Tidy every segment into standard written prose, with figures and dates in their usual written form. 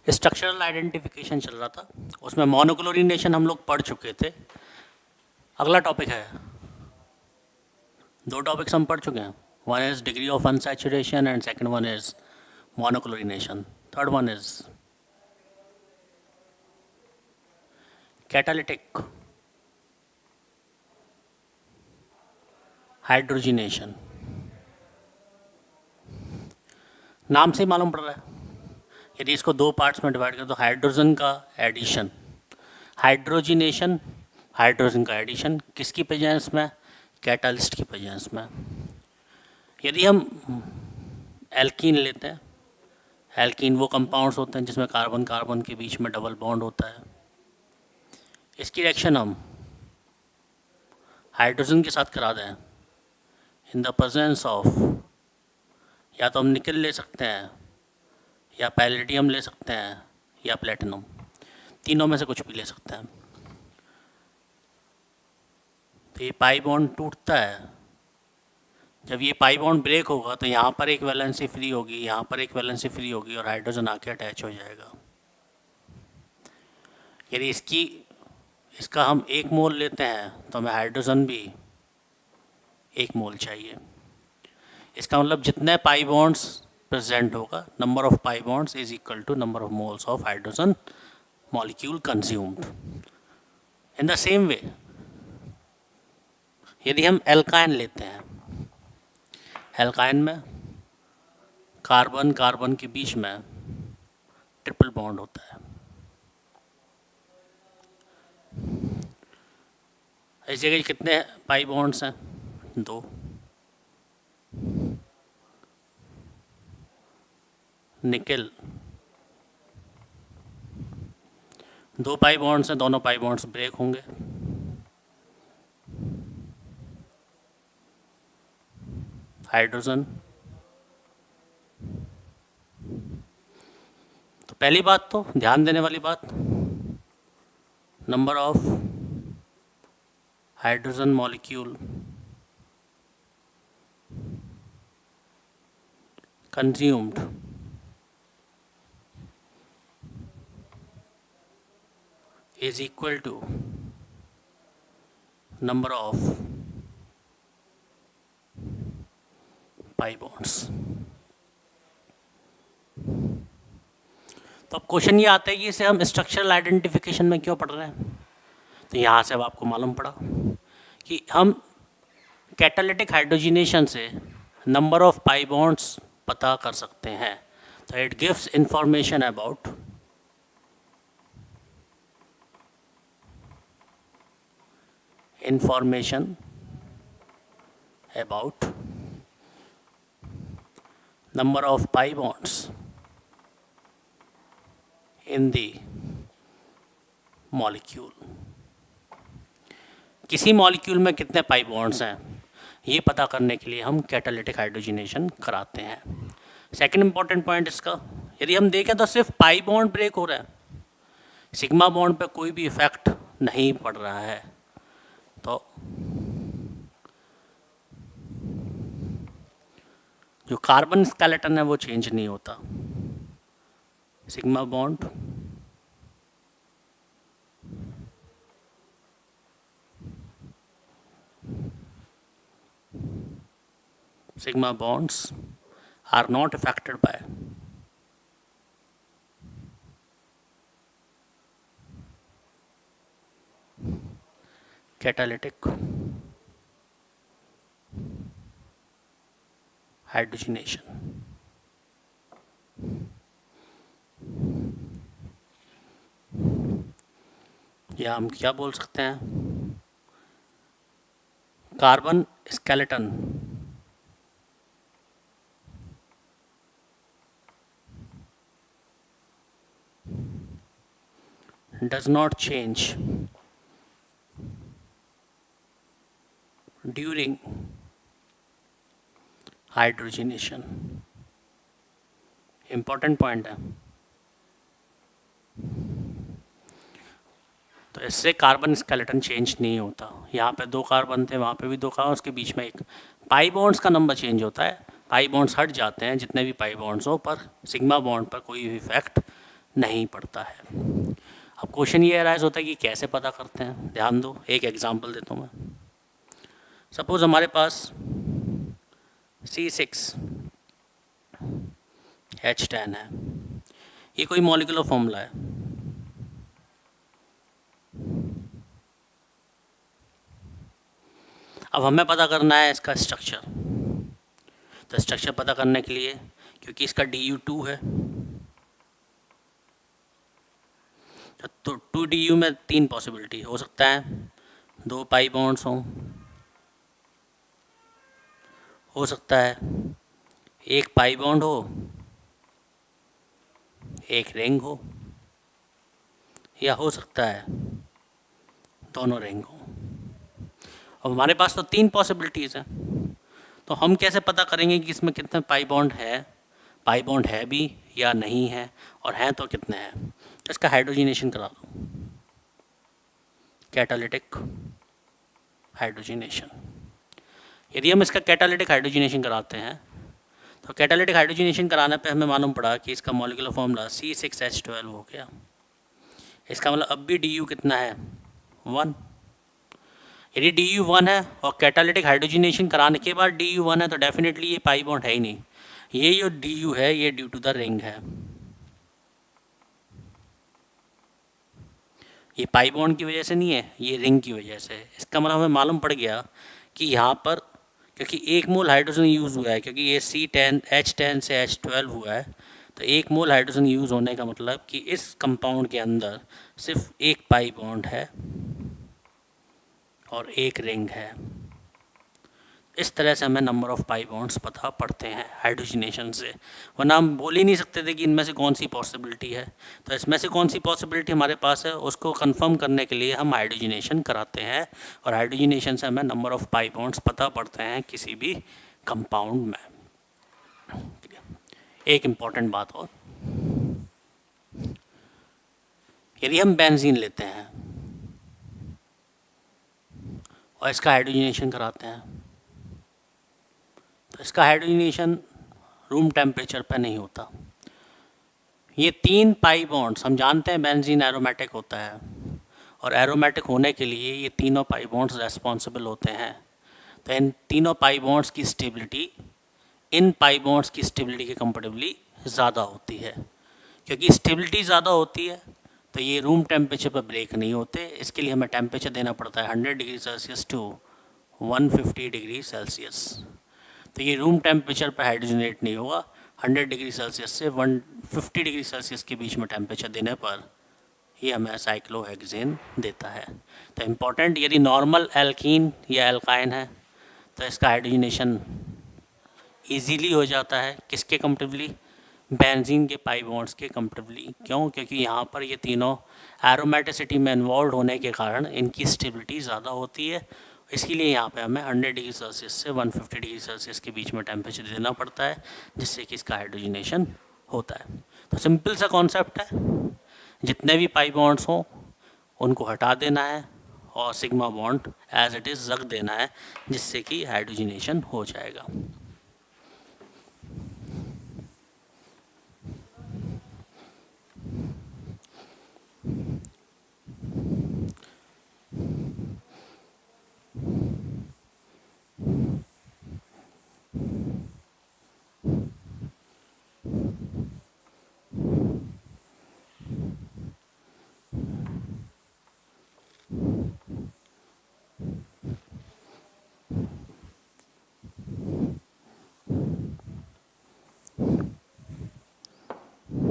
Structural identification चल रहा था, उसमें मोनोक्लोरिनेशन हम लोग पढ़ चुके थे। अगला टॉपिक है, दो टॉपिक्स हम पढ़ चुके हैं, one is degree of unsaturation and second one is monochlorination, third one is catalytic hydrogenation. नाम से ही मालूम पड़ रहा है, यदि इसको दो पार्ट्स में डिवाइड करें तो हाइड्रोजन का एडिशन, हाइड्रोजिनेशन, हाइड्रोजन का एडिशन किसकी प्रेजेंस में, कैटालिस्ट की प्रेजेंस में। यदि हम एल्कीन लेते हैं, एल्कीन वो कंपाउंड्स होते हैं जिसमें कार्बन कार्बन के बीच में डबल बॉन्ड होता है। इसकी रिएक्शन हम हाइड्रोजन के साथ करा दें इन द प्रेजेंस ऑफ, या तो हम निकल ले सकते हैं, या पैलेडियम ले सकते हैं, या प्लेटिनम, तीनों में से कुछ भी ले सकते हैं। तो ये पाई बॉन्ड टूटता है, जब ये पाई बॉन्ड ब्रेक होगा तो यहाँ पर एक वैलेंसी फ्री होगी, यहाँ पर एक वैलेंसी फ्री होगी और हाइड्रोजन आके अटैच हो जाएगा। यदि इसका हम 1 मोल लेते हैं तो हमें हाइड्रोजन भी 1 मोल चाहिए। इसका मतलब जितने पाई बॉन्ड्स प्रेजेंट होगा, number of pi bonds is equal to number of moles of hydrogen molecule consumed. In the same way यदि हम एल्काइन लेते हैं, एल्काइन में कार्बन कार्बन के बीच में ट्रिपल बॉन्ड होता है। इस जगह कितने पाई बॉन्ड्स हैं, 2। निकेल 2 पाई बॉन्ड्स हैं, दोनों पाई बॉन्ड्स ब्रेक होंगे। हाइड्रोजन, तो पहली बात तो ध्यान देने वाली बात, number of hydrogen molecule consumed is equal to number of pi bonds। तो अब क्वेश्चन ये आता है कि इसे हम स्ट्रक्चरल आइडेंटिफिकेशन में क्यों पढ़ रहे हैं। तो यहाँ से अब आपको मालूम पड़ा कि हम कैटालिटिक हाइड्रोजिनेशन से नंबर ऑफ पाई बॉन्ड्स पता कर सकते हैं। तो it gives information about number of pi bonds in the molecule। किसी मॉलिक्यूल में कितने पाई बॉन्ड्स हैं ये पता करने के लिए हम कैटालिटिक हाइड्रोजिनेशन कराते हैं। सेकंड इंपॉर्टेंट पॉइंट इसका, यदि हम देखें तो सिर्फ पाई बॉन्ड ब्रेक हो रहा है, सिग्मा बॉन्ड पे कोई भी इफेक्ट नहीं पड़ रहा है। तो जो कार्बन स्केलेटन है वो चेंज नहीं होता, sigma bond sigma bonds are not affected by catalytic hydrogenation। या हम क्या बोल सकते हैं, carbon skeleton does not change during hydrogenation। important point है। तो इससे कार्बन स्केलेटन चेंज नहीं होता। यहाँ पे 2 कार्बन थे, वहाँ पे भी 2 कार्बन, उसके बीच में एक पाई बॉन्ड्स का नंबर चेंज होता है, पाई बॉन्ड्स हट जाते हैं जितने भी पाई बॉन्ड्स हो, पर सिग्मा बॉन्ड पर कोई भी इफेक्ट नहीं पड़ता है। अब क्वेश्चन ये अराइज होता है कि कैसे पता करते हैं। ध्यान दो, एक एग्जांपल देता हूँ मैं। सपोज हमारे पास C6H10 है, ये कोई मॉलिक्यूलर फॉर्मूला है। अब हमें पता करना है इसका स्ट्रक्चर। तो स्ट्रक्चर पता करने के लिए, क्योंकि इसका DU2 है, तो 2DU में 3 पॉसिबिलिटी हो सकता है। 2 पाई बॉन्ड्स हो सकता है 1 पाई बॉन्ड हो, 1 रिंग हो, या हो सकता है दोनों रिंग हो। अब हमारे पास तो 3 पॉसिबिलिटीज़ हैं, तो हम कैसे पता करेंगे कि इसमें कितने पाई बॉन्ड है भी या नहीं है, और हैं तो कितने हैं। तो इसका हाइड्रोजिनेशन करा दो, कैटालिटिक हाइड्रोजिनेशन। यदि हम इसका कैटालिटिक हाइड्रोजिनेशन कराते हैं, तो कैटालिटिक हाइड्रोजिनेशन कराने पे हमें मालूम पड़ा कि इसका मॉलिक्यूलर फॉर्मूला C6H12 हो गया। इसका मतलब अब भी DU कितना है, 1। यदि DU 1 है और कैटालिटिक हाइड्रोजिनेशन कराने के बाद DU 1 है, तो डेफिनेटली ये पाई बॉन्ड है ही नहीं। ये जो DU है ये ड्यू टू द रिंग है। ये पाई बॉन्ड की वजह से नहीं है, ये रिंग की वजह से। इसका मतलब हमें मालूम पड़ गया कि यहाँ पर, क्योंकि 1 मोल हाइड्रोजन यूज़ हुआ है, क्योंकि ये H10 से H12 हुआ है, तो 1 मोल हाइड्रोजन यूज़ होने का मतलब कि इस कंपाउंड के अंदर सिर्फ 1 पाई बॉन्ड है और 1 रिंग है। इस तरह से हमें नंबर ऑफ़ पाई बॉन्ड्स पता पड़ते हैं हाइड्रोजिनेशन से, वरना हम बोल ही नहीं सकते थे कि इनमें से कौन सी पॉसिबिलिटी है। तो इसमें से कौन सी पॉसिबिलिटी हमारे पास है, उसको कंफर्म करने के लिए हम हाइड्रोजिनेशन कराते हैं, और हाइड्रोजिनेशन से हमें नंबर ऑफ़ पाई बॉन्ड्स पता पड़ते हैं किसी भी कंपाउंड में। एक इम्पॉर्टेंट बात और, यदि हम बेंजीन लेते हैं और इसका हाइड्रोजिनेशन कराते हैं, तो इसका हाइड्रोजिनेशन रूम टेम्परेचर पर नहीं होता। ये 3 पाई बॉन्ड्स, हम जानते हैं बेंजीन एरोमेटिक होता है, और एरोमेटिक होने के लिए ये तीनों पाई बॉन्ड्स रेस्पॉन्सिबल होते हैं। तो इन तीनों पाई बॉन्ड्स की स्टेबिलिटी इन पाई बॉन्ड्स की स्टेबिलिटी के कंपेरेटिवली ज़्यादा होती है। क्योंकि स्टेबिलिटी ज़्यादा होती है तो ये रूम टेम्परेचर पर ब्रेक नहीं होते। इसके लिए हमें टेम्परेचर देना पड़ता है 100 degree Celsius to 150 degree Celsius. तो ये रूम टेम्परेचर पर हाइड्रोजनेट नहीं होगा। 100 डिग्री सेल्सियस से 150 डिग्री सेल्सियस के बीच में टेम्परेचर देने पर ये हमें साइक्लोहेक्सेन देता है। तो इम्पॉर्टेंट, यदि नॉर्मल एल्कीन या एल्काइन है तो इसका हाइड्रोजनेशन इजीली हो जाता है। किसके कंपेरेटिवली, बेंजीन के पाई बॉन्ड्स के कंपेरेटिवली। क्यों? क्योंकि यहाँ पर ये तीनों एरोमेटिसिटी में इन्वॉल्व होने के कारण इनकी स्टेबिलिटी ज़्यादा होती है। इसके लिए यहाँ पे हमें 100 डिग्री सेल्सियस से 150 डिग्री सेल्सियस के बीच में टेम्परेचर देना पड़ता है, जिससे कि इसका हाइड्रोजनेशन होता है। तो सिंपल सा कॉन्सेप्ट है, जितने भी पाई बॉन्ड्स हों उनको हटा देना है और sigma bond as it is रख देना है, जिससे कि हाइड्रोजनेशन हो जाएगा।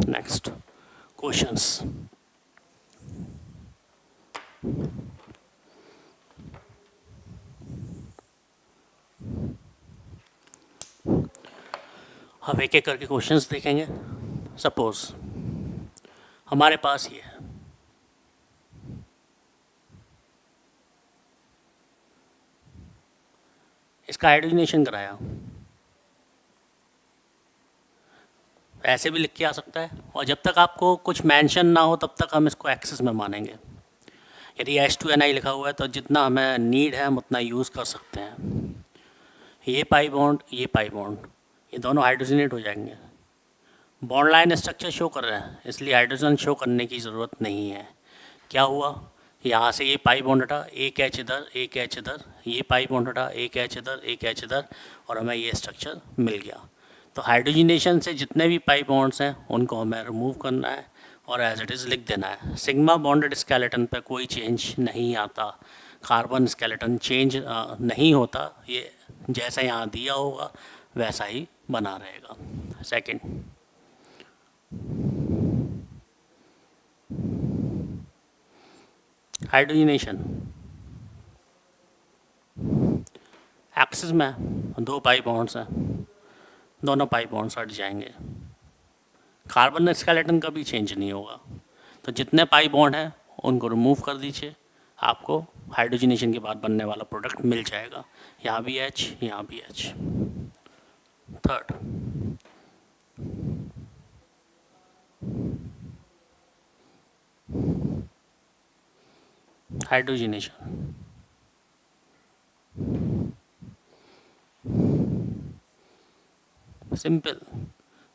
Next questions. अब एक एक करके क्वेश्चंस देखेंगे। सपोज हमारे पास ये है, इसका हाइड्रोजनेशन कराया, ऐसे भी लिख के आ सकता है, और जब तक आपको कुछ मेंशन ना हो तब तक हम इसको एक्सेस में मानेंगे। यदि H2Ni लिखा हुआ है तो जितना हमें नीड है हम उतना यूज़ कर सकते हैं। ये पाई बॉन्ड, ये पाई बॉन्ड, ये दोनों हाइड्रोजनेट हो जाएंगे, बॉन्ड लाइन स्ट्रक्चर शो कर रहा है, इसलिए हाइड्रोजन शो करने की ज़रूरत नहीं है। क्या हुआ, यहाँ से ये पाई बॉन्ड हटा, एक एच इधर एक एच इधर, ये पाई बॉन्ड हटा, एक एच इधर एक एच इधर, और हमें ये स्ट्रक्चर मिल गया। तो हाइड्रोजिनेशन से जितने भी पाई बॉन्ड्स हैं उनको हमें रिमूव करना है और एज इट इज़ लिख देना है। सिग्मा बॉन्डेड स्केलेटन पे कोई चेंज नहीं आता, कार्बन स्केलेटन चेंज नहीं होता, ये जैसा यहाँ दिया होगा वैसा ही बना रहेगा। सेकंड, हाइड्रोजिनेशन एक्सिस में दो पाई बॉन्ड्स हैं, दोनों पाई बॉन्ड्स हट जाएंगे, कार्बन स्केलेटन का भी चेंज नहीं होगा। तो जितने पाई बॉन्ड हैं उनको रिमूव कर दीजिए, आपको हाइड्रोजिनेशन के बाद बनने वाला प्रोडक्ट मिल जाएगा। यहाँ भी एच, यहाँ भी H. Third, hydrogenation simple,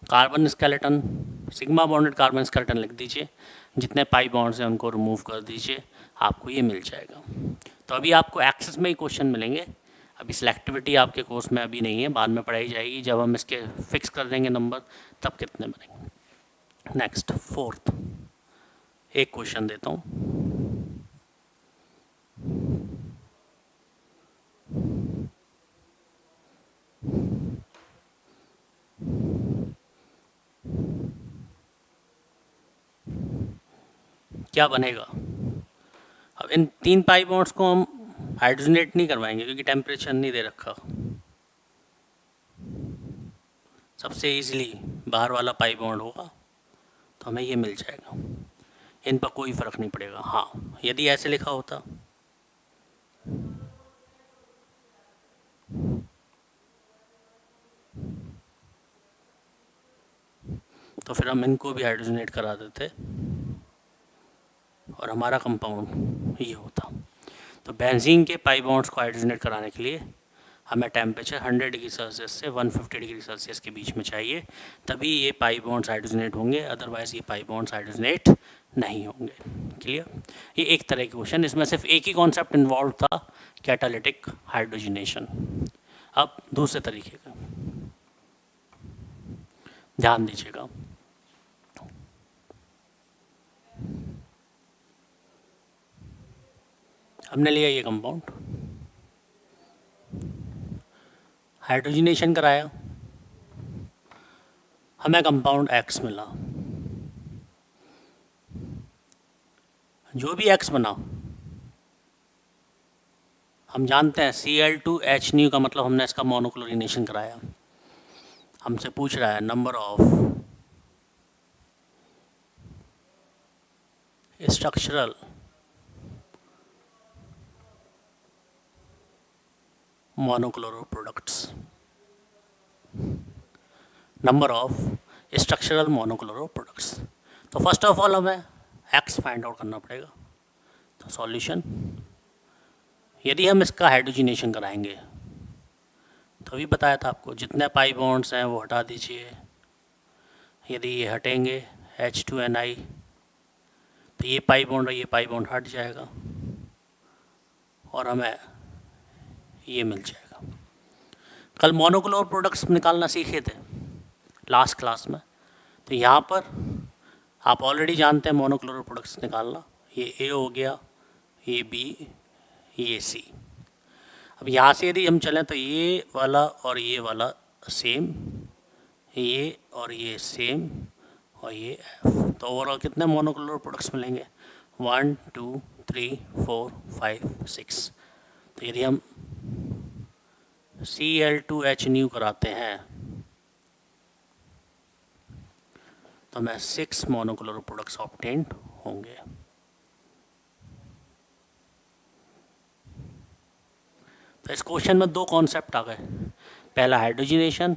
carbon skeleton, sigma bonded carbon skeleton लिख दीजिए, जितने पाई बॉन्ड्स हैं उनको रिमूव कर दीजिए, आपको ये मिल जाएगा। तो अभी आपको एक्सेस में ही क्वेश्चन मिलेंगे, अभी सिलेक्टिविटी आपके कोर्स में अभी नहीं है, बाद में पढ़ाई जाएगी, जब हम इसके फिक्स कर देंगे नंबर तब कितने बनेंगे। नेक्स्ट फोर्थ, एक क्वेश्चन देता हूँ, क्या बनेगा। अब इन तीन पाई बॉन्ड्स को हम हाइड्रोजनेट नहीं करवाएंगे क्योंकि टेम्परेचर नहीं दे रखा। सबसे इजीली बाहर वाला पाई बॉन्ड होगा तो हमें ये मिल जाएगा, इन पर कोई फ़र्क नहीं पड़ेगा। हाँ, यदि ऐसे लिखा होता तो फिर हम इनको भी हाइड्रोजनेट करा देते और हमारा कंपाउंड ये होता। तो बेंजीन के पाई बॉन्ड्स को हाइड्रोजनेट कराने के लिए हमें टेम्परेचर 100 डिग्री सेल्सियस से 150 डिग्री सेल्सियस के बीच में चाहिए, तभी ये पाई बॉन्ड्स हाइड्रोजनेट होंगे, अदरवाइज़ ये पाई बॉन्ड्स हाइड्रोजनेट नहीं होंगे। क्लियर। ये एक तरह के क्वेश्चन, इसमें सिर्फ एक ही कॉन्सेप्ट इन्वॉल्व था, कैटालिटिक हाइड्रोजनेशन। अब दूसरे तरीके का ध्यान दीजिएगा। हमने लिया ये कंपाउंड, हाइड्रोजनेशन कराया, हमें कंपाउंड एक्स मिला। जो भी एक्स बना हम जानते हैं Cl2H न्यू का मतलब हमने इसका मोनोक्लोरिनेशन कराया। हमसे पूछ रहा है number of structural monochloro products, number of structural monochloro products. तो फर्स्ट ऑफ ऑल हमें एक्स फाइंड आउट करना पड़ेगा। तो सॉल्यूशन, यदि हम इसका हाइड्रोजनेशन कराएंगे तो अभी बताया था आपको, जितने पाई बॉन्ड्स हैं वो हटा दीजिए, यदि ये हटेंगे H2Ni तो ये पाई बॉन्ड और ये पाई बॉन्ड हट जाएगा और हमें ये मिल जाएगा। कल मोनोक्लोर प्रोडक्ट्स निकालना सीखे थे लास्ट क्लास में, तो यहाँ पर आप ऑलरेडी जानते हैं मोनोक्लोर प्रोडक्ट्स निकालना। ये A हो गया, ये B, ये C। अब यहाँ से यदि हम चलें तो ये वाला और ये वाला सेम, ये और ये सेम, और ये F। तो ओवरऑल कितने मोनोक्लोर प्रोडक्ट्स मिलेंगे, 1 2 3 4 5 6। तो यदि हम Cl2H न्यू कराते हैं तो हमें 6 मोनोक्लोर प्रोडक्ट्स ऑब्टेन्ड होंगे। तो इस क्वेश्चन में दो कॉन्सेप्ट आ गए, पहला हाइड्रोजनेशन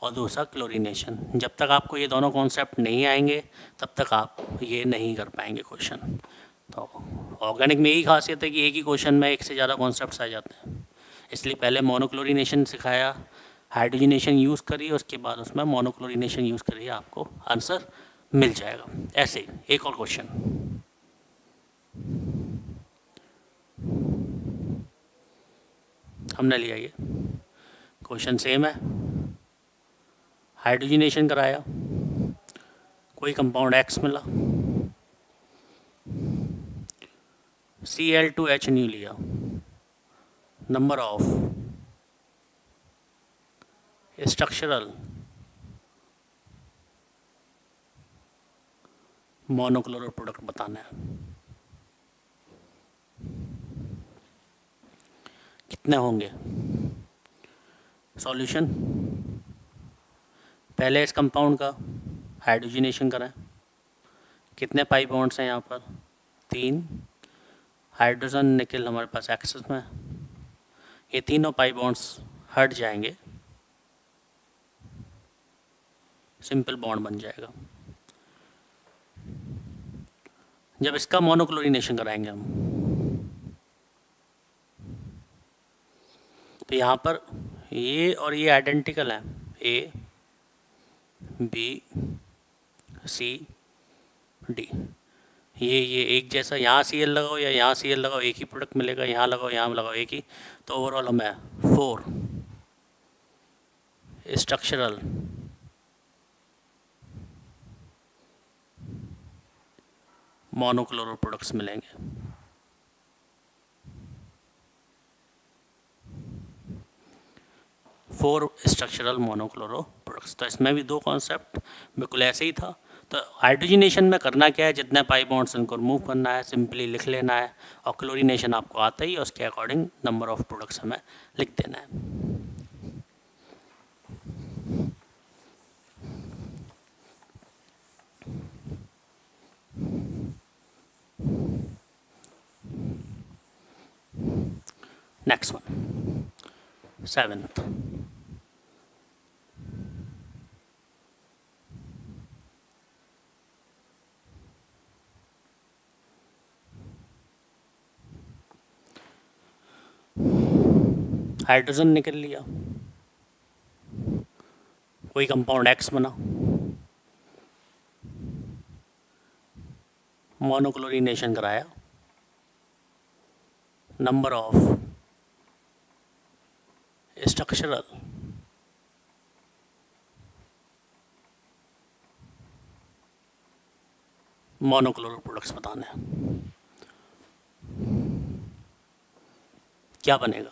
और दूसरा क्लोरीनेशन। जब तक आपको ये दोनों कॉन्सेप्ट नहीं आएंगे तब तक आप ये नहीं कर पाएंगे क्वेश्चन। तो ऑर्गेनिक में यही खासियत है कि एक ही क्वेश्चन में एक से ज़्यादा कॉन्सेप्ट्स आ जाते हैं, इसलिए पहले मोनोक्लोरीनेशन सिखाया, हाइड्रोजनेशन यूज़ करिए, उसके बाद उसमें मोनोक्लोरिनेशन यूज़ करिए, आपको आंसर मिल जाएगा। ऐसे ही एक और क्वेश्चन, हमने लिया ये क्वेश्चन सेम है, हाइड्रोजनेशन कराया, कोई कंपाउंड एक्स मिला, Cl2H नहीं लिया, नंबर ऑफ स्ट्रक्चरल मोनोक्लोरल प्रोडक्ट बताना है, कितने होंगे। सॉल्यूशन, पहले इस कंपाउंड का हाइड्रोजनेशन करें, कितने पाई बॉन्ड्स हैं यहाँ पर, 3, हाइड्रोजन निकल हमारे पास एक्सेस में, ये तीनों पाई बॉन्ड्स हट जाएंगे, सिंपल बॉन्ड बन जाएगा। जब इसका मोनोक्लोरिनेशन कराएंगे हम, तो यहाँ पर ये और ये आइडेंटिकल है, ए बी सी डी, ये एक जैसा, यहाँ सी एल लगाओ या यहाँ सी एल लगाओ एक ही प्रोडक्ट मिलेगा, यहाँ लगाओ यहाँ लगाओ एक ही, तो ओवरऑल हमें 4 स्ट्रक्चरल मोनोक्लोरल प्रोडक्ट्स मिलेंगे। फोर स्ट्रक्चरल मोनोक्लोरो प्रोडक्ट्स, तो इसमें भी दो कॉन्सेप्ट बिल्कुल ऐसे ही था। तो हाइड्रोजनेशन में करना क्या है, जितने पाई बॉन्ड्स उनको रिमूव करना है, सिंपली लिख लेना है, और क्लोरीनेशन आपको आता ही है, उसके अकॉर्डिंग नंबर ऑफ प्रोडक्ट्स हमें लिख देना है। नेक्स्ट वन, 7th, हाइड्रोजन निकल लिया, कोई कंपाउंड एक्स बना, मोनोक्लोरिनेशन कराया, number of structural monochloro products बताने हैं, क्या बनेगा।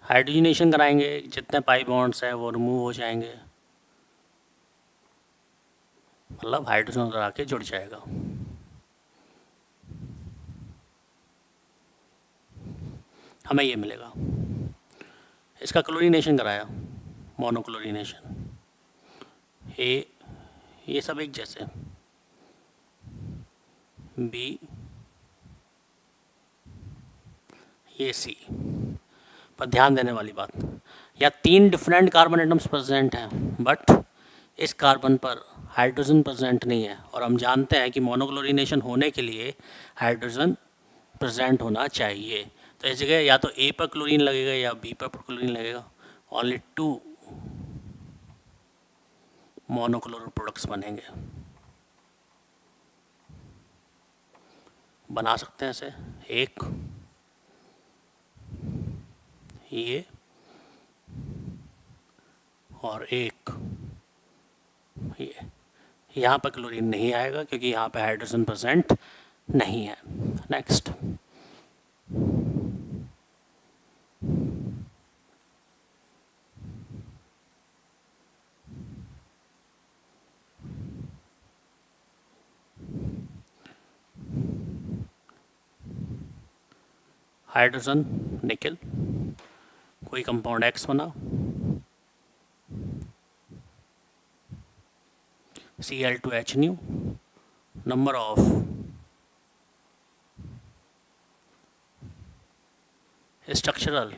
हाइड्रोजनेशन कराएंगे, जितने पाई बॉन्ड्स हैं वो रिमूव हो जाएंगे, मतलब हाइड्रोजन उधर आके जुड़ जाएगा। हमें ये मिलेगा। इसका क्लोरीनेशन कराया, मोनोक्लोरिनेशन, ये सब एक जैसे, बी ये सी, पर ध्यान देने वाली बात, या 3 डिफरेंट कार्बन एटम्स प्रेजेंट हैं, बट इस कार्बन पर हाइड्रोजन प्रेजेंट नहीं है, और हम जानते हैं कि मोनोक्लोरिनेशन होने के लिए हाइड्रोजन प्रेजेंट होना चाहिए। तो इस जगह या तो ए पर क्लोरीन लगेगा या बी पर क्लोरीन लगेगा, ओनली 2 मोनोक्लोरल प्रोडक्ट्स बनेंगे। बना सकते हैं इसे, एक ये और एक ये, यहाँ पर क्लोरीन नहीं आएगा क्योंकि यहाँ पे हाइड्रोजन प्रेजेंट नहीं है। नेक्स्ट, हाइड्रोजन निकल, कोई कंपाउंड एक्स बना, Cl2H new, number of structural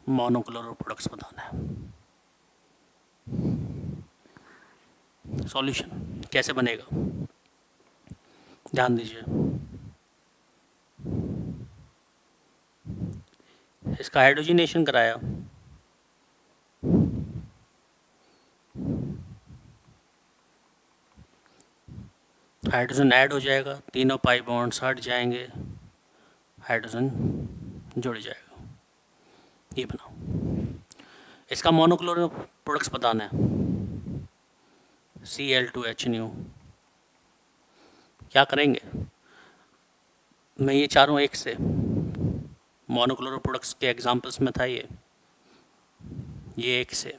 monochloro products बताना है। सॉल्यूशन कैसे बनेगा, ध्यान दीजिए, इसका हाइड्रोजनेशन कराया, हाइड्रोजन ऐड हो जाएगा, तीनों पाई बॉन्ड्स हट जाएंगे, हाइड्रोजन जुड़ जाएगा, ये बनाओ। इसका मोनोक्लोरो प्रोडक्ट्स बताना है, Cl2H न्यू। क्या करेंगे, मैं ये चारों एक से, मोनोक्लोरो प्रोडक्ट्स के एग्जांपल्स में था ये एक से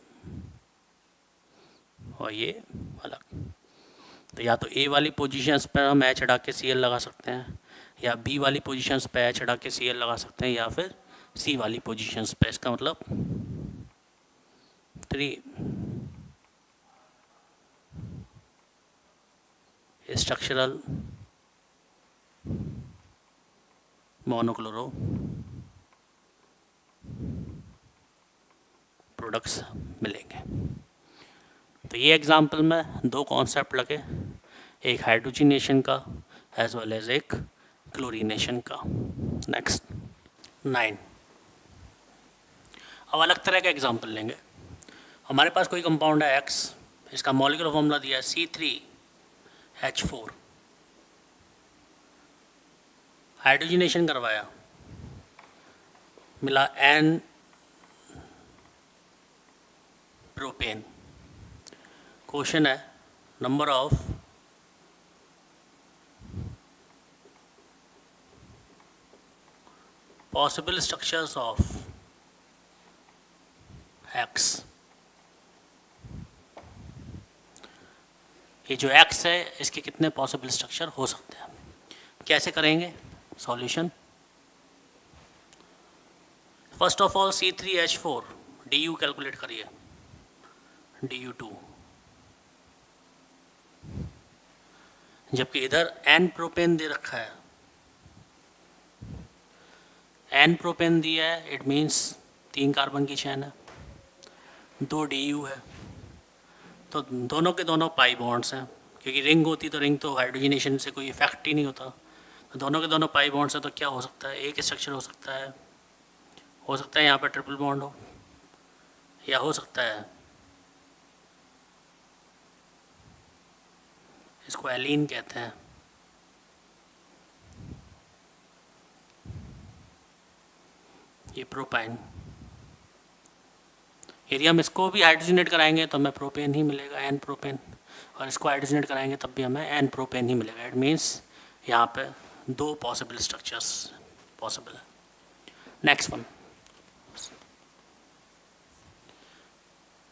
और ये अलग। तो या तो ए वाली पोजीशंस पर हम H हटा के Cl लगा सकते हैं, या बी वाली पोजीशंस पे H हटा के Cl लगा सकते हैं, या फिर सी वाली पोजीशंस पे। इसका मतलब 3 स्ट्रक्चरल मोनोक्लोरो प्रोडक्ट्स मिलेंगे। तो ये एग्जांपल में 2 कॉन्सेप्ट लगे, एक हाइड्रोजनेशन का एज वेल एज एक क्लोरीनेशन का। नेक्स्ट 9, अब अलग तरह का एग्जांपल लेंगे। हमारे पास कोई कंपाउंड है X, इसका मॉलिक्यूलर फॉर्मूला दिया है C3H4, हाइड्रोजनेशन करवाया, मिला N प्रोपेन। क्वेश्चन है number of possible structures of X। ये जो X है इसके कितने पॉसिबल स्ट्रक्चर हो सकते हैं। कैसे करेंगे solution, first of all C3H4 DU calculate करिए, DU2, जबकि इधर N प्रोपेन दे रखा है, N प्रोपेन दिया है, इट मीन्स 3 कार्बन की चेन है, 2 DU है, तो दोनों के दोनों पाई बॉन्ड्स हैं, क्योंकि रिंग होती तो रिंग तो हाइड्रोजनेशन से कोई इफेक्ट ही नहीं होता, तो दोनों के दोनों पाई बॉन्ड्स हैं, तो क्या हो सकता है, एक स्ट्रक्चर हो सकता है यहाँ पर ट्रिपल बॉन्ड हो, या हो सकता है इसको एलीन कहते हैं, ये प्रोपाइन। यदि हम इसको भी हाइड्रोजनेट कराएंगे तो हमें प्रोपेन ही मिलेगा, N प्रोपेन, और इसको हाइड्रोजनेट कराएंगे तब भी हमें N प्रोपेन ही मिलेगा। इट मीन्स यहाँ पे 2 पॉसिबल स्ट्रक्चर्स पॉसिबल है। नेक्स्ट वन,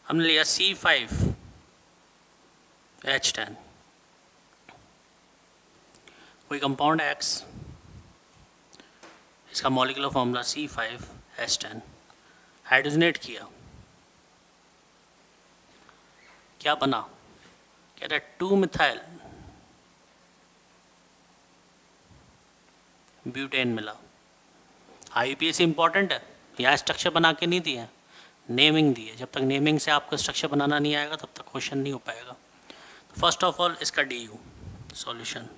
हमने लिया C5H10, कोई कंपाउंड X, इसका मॉलिक्यूलर फॉर्मूला C5H10, हाइड्रोजनेट किया, क्या बना, कह रहा है 2 मिथाइल ब्यूटेन मिला। IUPAC इंपॉर्टेंट है, यहाँ स्ट्रक्चर बना के नहीं दिया, नेमिंग दी है। जब तक नेमिंग से आपको स्ट्रक्चर बनाना नहीं आएगा तब तक क्वेश्चन नहीं हो पाएगा। फर्स्ट ऑफ ऑल इसका DU solution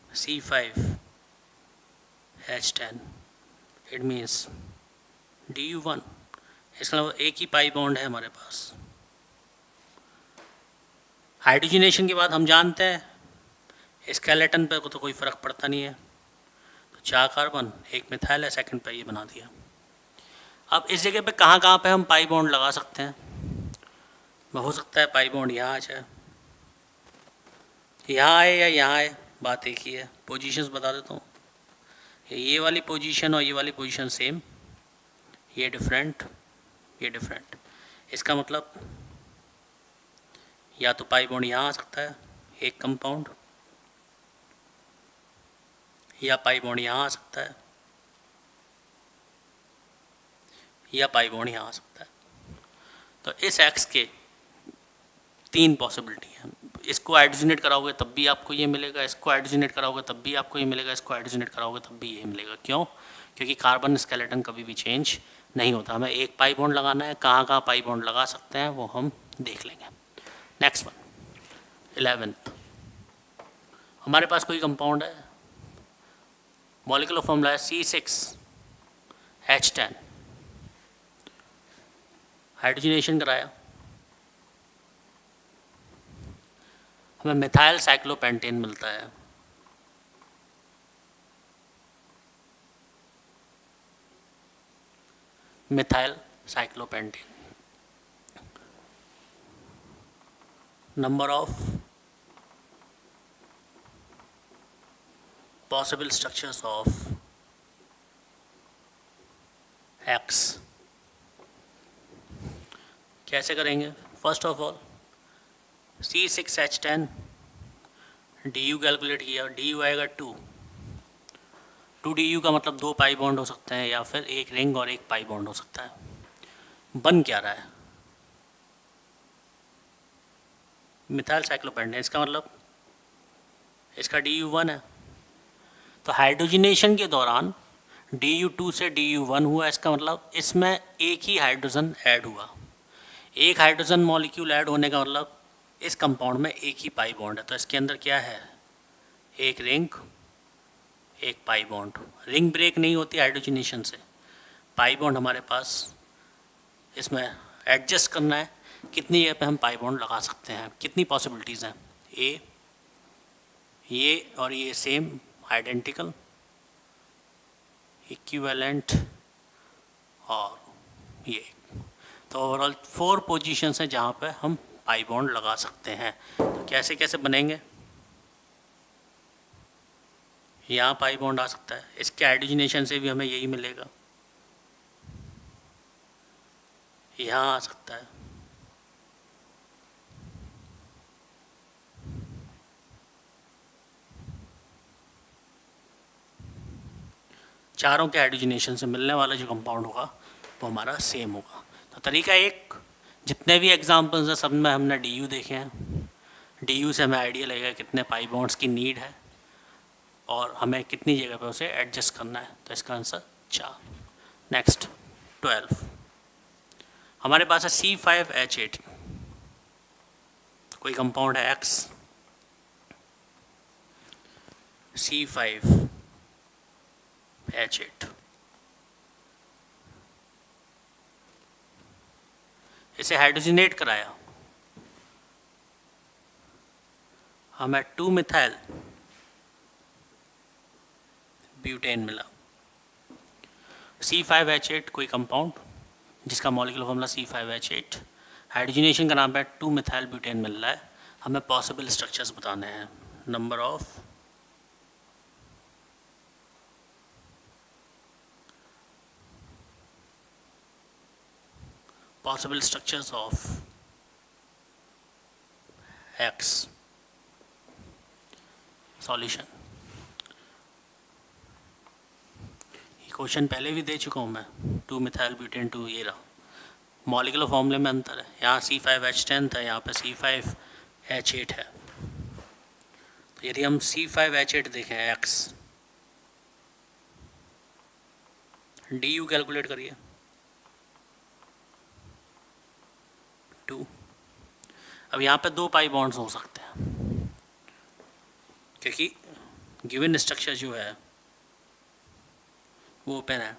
C5H10, it means DU1, इसका मतलब एक ही पाई बॉन्ड है हमारे पास। हाइड्रोजनेशन के बाद हम जानते हैं स्केलेटन पे को तो कोई फ़र्क पड़ता नहीं है, तो 4 कार्बन 1 मिथाइल है, सेकंड पे ये बना दिया। अब इस जगह पे कहाँ पे हम पाई बॉन्ड लगा सकते हैं, हो सकता है पाई बॉन्ड यहाँ आ जाए, यहाँ आए या यहाँ आए, बात एक ही है। पोजीशंस बता देता हूँ, ये वाली पोजीशन और ये वाली पोजीशन सेम, ये डिफरेंट, ये डिफरेंट। इसका मतलब या तो पाई बॉन्ड यहाँ आ सकता है एक कंपाउंड, या पाई बॉन्ड यहाँ आ सकता है, या पाई बॉन्ड यहाँ आ सकता है। तो इस X के 3 पॉसिबिलिटी हैं। इसको हाइड्रोजनेट कराओगे तब भी आपको ये मिलेगा, इसको हाइड्रोजनेट कराओगे तब भी आपको ये मिलेगा, इसको हाइड्रोजनेट कराओगे तब भी ये मिलेगा। क्यों? क्योंकि कार्बन स्केलेटन कभी भी चेंज नहीं होता। हमें एक पाई बॉन्ड लगाना है, कहाँ पाई बॉन्ड लगा सकते हैं वो हम देख लेंगे। नेक्स्ट वन 11th, हमारे पास कोई कंपाउंड है, मॉलिक्यूलर फॉर्मूला है C6H10, हाइड्रोजनेशन कराया, हमें मिथाइल साइक्लोपेंटेन मिलता है। Methyl cyclopentane, number of possible structures of X। कैसे करेंगे? First of all C6H10 DU calculate किया, DU आएगा 2 DU का मतलब 2 पाई बॉन्ड हो सकते हैं या फिर एक रिंग और एक पाई बॉन्ड हो सकता है। बन क्या रहा है? मिथाइल साइक्लोपेंटेन, इसका मतलब इसका DU1 है, तो हाइड्रोजनेशन के दौरान DU2 से DU1 हुआ, इसका मतलब इसमें एक ही हाइड्रोजन ऐड हुआ। एक हाइड्रोजन मॉलिक्यूल ऐड होने का मतलब इस कंपाउंड में एक ही पाई बॉन्ड है, तो इसके अंदर क्या है? एक रिंग, एक पाई बॉन्ड। रिंग ब्रेक नहीं होती हाइड्रोजनेशन से, पाई बॉन्ड हमारे पास। इसमें एडजस्ट करना है कितनी जगह पे हम पाई बॉन्ड लगा सकते हैं, कितनी पॉसिबिलिटीज़ हैं। ये और ये सेम, आइडेंटिकल, इक्विवेलेंट और ये, तो ओवरऑल 4 पोजीशंस हैं जहाँ पे हम पाई बॉन्ड लगा सकते हैं। तो कैसे कैसे बनेंगे? यहाँ पाई बॉन्ड आ सकता है, इसके हाइड्रोजनेशन से भी हमें यही मिलेगा। यहाँ आ सकता है, चारों के हाइड्रोजनेशन से मिलने वाला जो कंपाउंड होगा वो हमारा सेम होगा। तो तरीका एक, जितने भी एग्जांपल्स हैं सब में हमने DU देखे हैं। DU से हमें आइडिया लगेगा कितने पाई बॉन्ड्स की नीड है और हमें कितनी जगह पे उसे एडजस्ट करना है। तो इसका आंसर 4। नेक्स्ट 12, हमारे पास है C5H8, कोई कंपाउंड है X, C5H8, इसे हाइड्रोजनेट कराया, हमें 2 मिथाइल ब्यूटेन मिला। C5H8 कोई कंपाउंड जिसका मॉलिक्यूलर फॉर्मूला C5H8, हाइड्रोजनेशन का नाम है 2 मिथाइल ब्यूटेन मिल रहा है। हमें पॉसिबल स्ट्रक्चर्स बताने हैं, number of possible structures of X। Solution, ये क्वेश्चन पहले भी दे चुका हूँ मैं, 2 मिथाइल ब्यूटेन 2, ये रहा। मॉलिक्यूलर फॉर्मूले में अंतर है, यहाँ C5H10 था, यहाँ पे C5H8 है। तो यदि हम C5H8 देखें X, DU कैलकुलेट करिए 2। अब यहाँ पे 2 पाई बॉन्ड्स हो सकते हैं क्योंकि गिवन स्ट्रक्चर जो है वो ओपन है,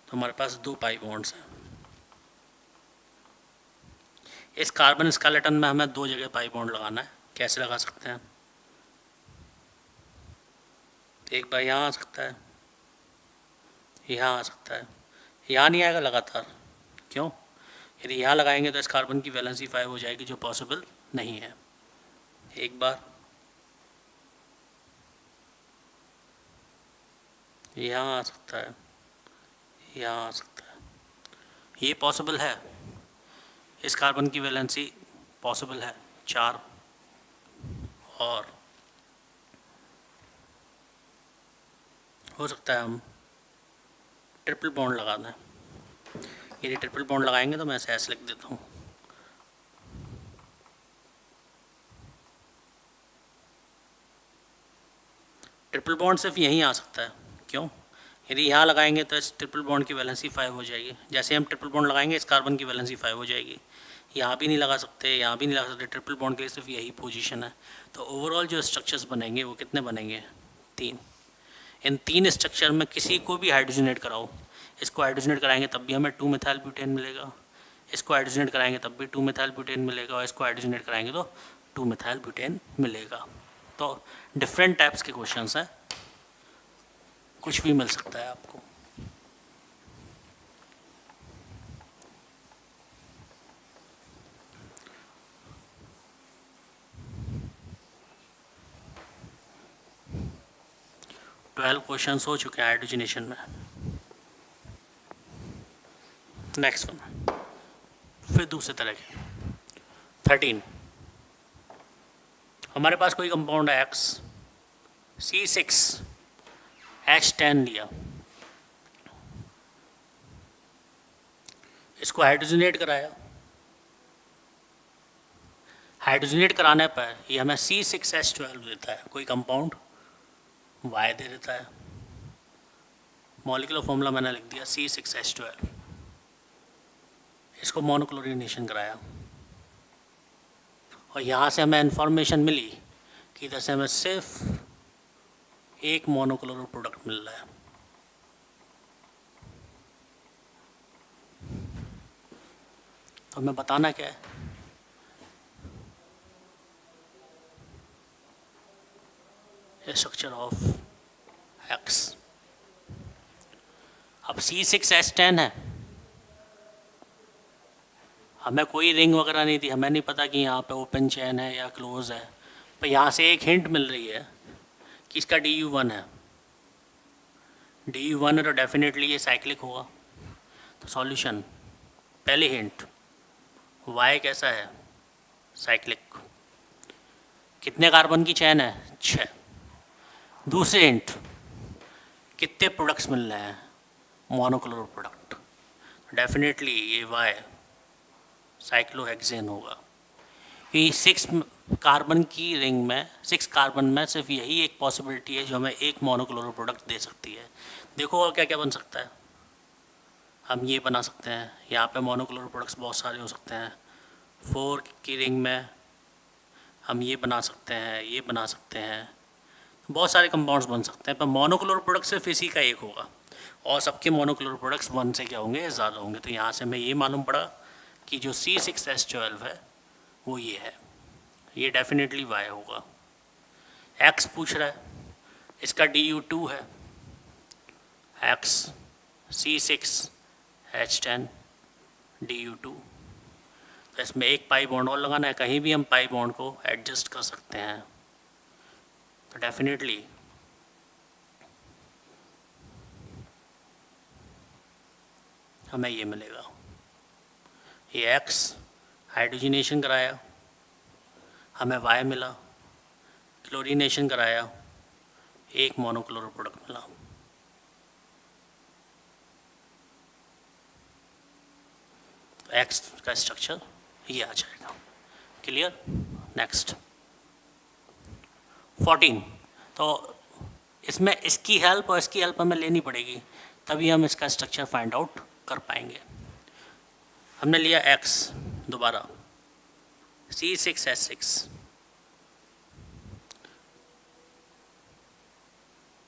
तो हमारे पास 2 पाई बॉन्ड्स हैं। इस कार्बन स्केलेटन में हमें 2 जगह पाई बॉन्ड लगाना है। कैसे लगा सकते हैं? एक बार यहाँ आ सकता है, यहाँ आ सकता है, यहाँ नहीं आएगा लगातार। क्यों? यदि यहाँ लगाएंगे तो इस कार्बन की वैलेंसी 5 हो जाएगी, जो पॉसिबल नहीं है। एक बार यहाँ आ सकता है, यहाँ आ सकता है, ये पॉसिबल है। इस कार्बन की वैलेंसी पॉसिबल है 4, और हो सकता है हम ट्रिपल बॉन्ड लगा दें। यदि ट्रिपल बॉन्ड लगाएंगे तो मैं ऐसे लिख देता हूँ, ट्रिपल बॉन्ड सिर्फ यहीं आ सकता है। क्यों? यदि यहाँ लगाएंगे तो इस ट्रिपल बॉन्ड की वैलेंसी 5 हो जाएगी। जैसे हम ट्रिपल बॉन्ड लगाएंगे इस कार्बन की वैलेंसी 5 हो जाएगी। यहाँ भी नहीं लगा सकते, यहाँ भी नहीं लगा सकते, ट्रिपल बॉन्ड के लिए सिर्फ यही पोजीशन है। तो ओवरऑल जो स्ट्रक्चर्स बनेंगे वो कितने बनेंगे? 3। इन 3 स्ट्रक्चर में किसी को भी हाइड्रोजनेट कराओ, इसको हाइड्रोजनेट कराएंगे तब भी हमें 2 मिथाइल ब्यूटेन मिलेगा, इसको हाइड्रोजनेट कराएंगे तब भी 2 मिथाइल ब्यूटेन मिलेगा, और इसको हाइड्रोजनेट कराएंगे तो 2 मिथाइल ब्यूटेन मिलेगा। तो डिफरेंट टाइप्स के क्वेश्चंस हैं, कुछ भी मिल सकता है आपको। ट्वेल्व क्वेश्चन हो चुके हैं हाइड्रोजनेशन में। नेक्स्ट वन, फिर दूसरे तरह के 13। हमारे पास कोई कंपाउंड है X, C6H10 लिया, इसको हाइड्रोजनेट कराया, हाइड्रोजनेट कराने पर ये हमें C6H12 देता है, कोई कंपाउंड Y दे देता है। मॉलिक्यूलर फॉर्मूला मैंने लिख दिया C6H12। इसको मोनोक्लोरिनेशन कराया और यहाँ से हमें इंफॉर्मेशन मिली कि इधर से हमें सिर्फ एक मोनोक्लोरल प्रोडक्ट मिल रहा है। तो हमें बताना क्या है? Structure of X। अब C6H10 है, हमें कोई रिंग वगैरह नहीं थी, हमें नहीं पता कि यहाँ पे ओपन चेन है या क्लोज है, पर यहाँ से एक हिंट मिल रही है कि इसका DU1 है। DU1 है तो डेफिनेटली ये साइक्लिक होगा। तो सॉल्यूशन, पहली हिंट, Y कैसा है? साइक्लिक। कितने कार्बन की चेन है? 6। दूसरी हिंट, कितने प्रोडक्ट्स मिल रहे हैं? मोनोक्लोरल प्रोडक्ट। डेफिनेटली ये Y साइक्लोहेक्सेन होगा। ये 6 कार्बन की रिंग में, 6 कार्बन में सिर्फ यही एक पॉसिबिलिटी है जो हमें एक मोनोक्लोरल प्रोडक्ट दे सकती है। देखो और क्या क्या बन सकता है। हम ये बना सकते हैं, यहाँ पे मोनोक्लोरल प्रोडक्ट्स बहुत सारे हो सकते हैं। 4 की रिंग में हम ये बना सकते हैं, ये बना सकते हैं, बहुत सारे कंपाउंड्स बन सकते हैं, पर मोनोक्लोरल प्रोडक्ट सिर्फ इसी का एक होगा और सबके मोनोक्लोरल प्रोडक्ट्स 1 से क्या होंगे? ज़्यादा होंगे। तो यहाँ से हमें ये मालूम पड़ा कि जो C6H12 है वो ये है, ये डेफिनेटली Y होगा। X पूछ रहा है, इसका DU2 है, X C6H10 DU2। तो इसमें एक पाई बॉन्ड और लगाना है, कहीं भी हम पाई बॉन्ड को एडजस्ट कर सकते हैं। तो डेफिनेटली हमें ये मिलेगा। ये X हाइड्रोजनेशन कराया, हमें Y मिला, क्लोरीनेशन कराया, एक मोनोक्लोरल प्रोडक्ट मिला। तो X का स्ट्रक्चर ये आ जाएगा। क्लियर? नेक्स्ट 14। तो इसमें इसकी हेल्प और इसकी हेल्प हमें लेनी पड़ेगी, तभी हम इसका स्ट्रक्चर फाइंड आउट कर पाएंगे। हमने लिया X, दोबारा C6H6,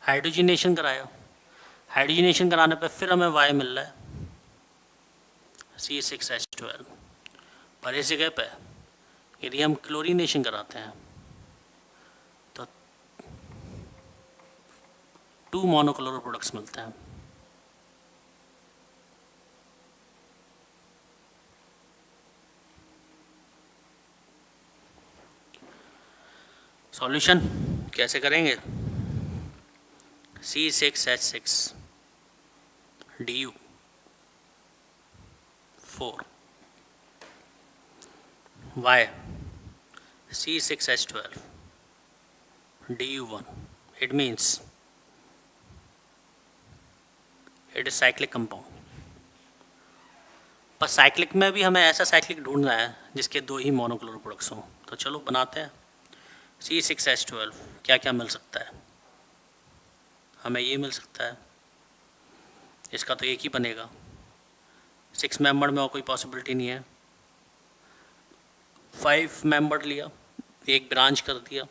हाइड्रोजनेशन कराया, हाइड्रोजनेशन कराने पर फिर हमें Y मिल रहा है C6H12। पर इस जगह पे यदि हम क्लोरीनेशन कराते हैं तो 2 मोनोक्लोरल प्रोडक्ट्स मिलते हैं। सॉल्यूशन कैसे करेंगे? C6H6 DU4 Y C6H12 DU1। It means it is cyclic compound। पर साइक्लिक में भी हमें ऐसा साइक्लिक ढूंढना है जिसके 2 ही मोनोक्लोरल प्रोडक्ट्स हों। तो चलो बनाते हैं। C6H12 क्या क्या मिल सकता है? हमें ये मिल सकता है, इसका तो एक ही बनेगा, 6 मेंबर में और कोई पॉसिबिलिटी नहीं है। 5 मेंबर लिया, एक ब्रांच कर दिया,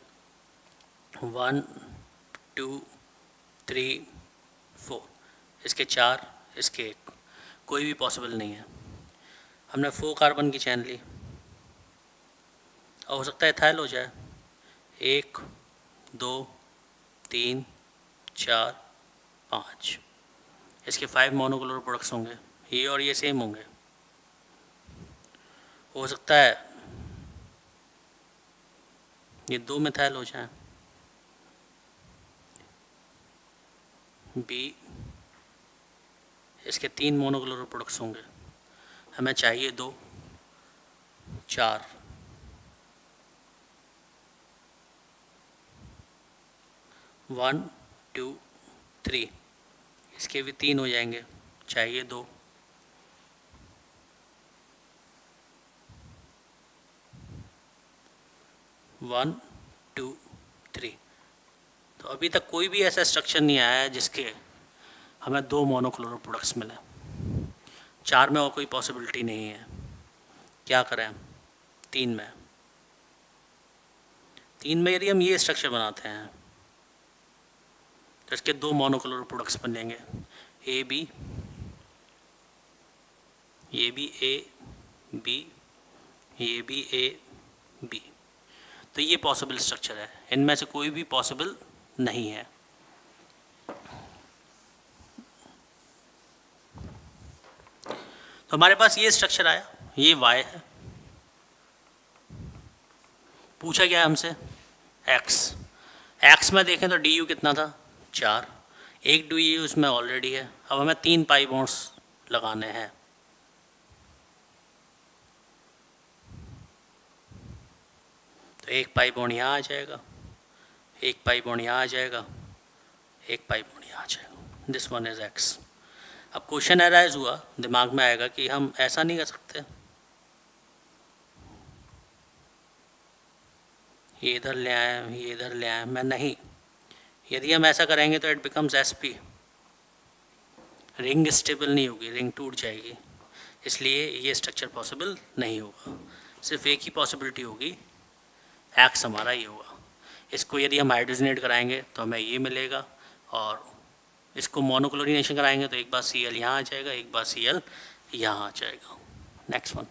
1 2 3 4, इसके 4, इसके 1, कोई भी पॉसिबल नहीं है। हमने 4 कार्बन की चैन ली, और हो सकता है एथाइल हो जाए, 1 2 3 4 5, इसके 5 मोनोक्लोरल प्रोडक्ट्स होंगे, ये और ये सेम होंगे। हो सकता है ये 2 मिथाइल हो जाए, बी, इसके 3 मोनोक्लोरल प्रोडक्ट्स होंगे, हमें चाहिए 2 4, 1 2 3, इसके भी 3 हो जाएंगे, चाहिए 2, 1 2 3। तो अभी तक कोई भी ऐसा स्ट्रक्चर नहीं आया है जिसके हमें 2 मोनोक्लोरल प्रोडक्ट्स मिले। 4 में और कोई पॉसिबिलिटी नहीं है, क्या करें? 3 में, 3 में यदि हम ये स्ट्रक्चर बनाते हैं तो इसके 2 मोनोक्लोरल प्रोडक्ट्स बनेंगे, ए बी, ये भी ए बी, ये भी ए बी। तो ये पॉसिबल स्ट्रक्चर है, इनमें से कोई भी पॉसिबल नहीं है। तो हमारे पास ये स्ट्रक्चर आया, ये वाई है, पूछा गया हमसे एक्स, एक्स में देखें तो डी यू कितना था 4, एक डी यू उसमें ऑलरेडी है, अब हमें 3 पाई बॉन्ड्स लगाने हैं। तो एक पाई बॉन्ड यहाँ आ जाएगा, एक पाई बॉन्ड यहाँ आ जाएगा, एक पाई बॉन्ड यहाँ आ जाएगा, दिस वन इज एक्स। अब क्वेश्चन अराइज हुआ, दिमाग में आएगा कि हम ऐसा नहीं कर सकते, ये इधर ले आए, ये इधर ले आए, मैं नहीं, यदि हम ऐसा करेंगे तो it becomes S P, ring stable नहीं होगी, रिंग टूट जाएगी, इसलिए ये स्ट्रक्चर पॉसिबल नहीं होगा। सिर्फ एक ही पॉसिबिलिटी होगी, एक्स हमारा ये होगा। इसको यदि हम हाइड्रोजनेट कराएंगे तो हमें ये मिलेगा, और इसको मोनोक्लोरिनेशन कराएंगे तो एक बार सी एल यहाँ आ जाएगा, एक बार सी एल यहाँ आ जाएगा। नेक्स्ट वन,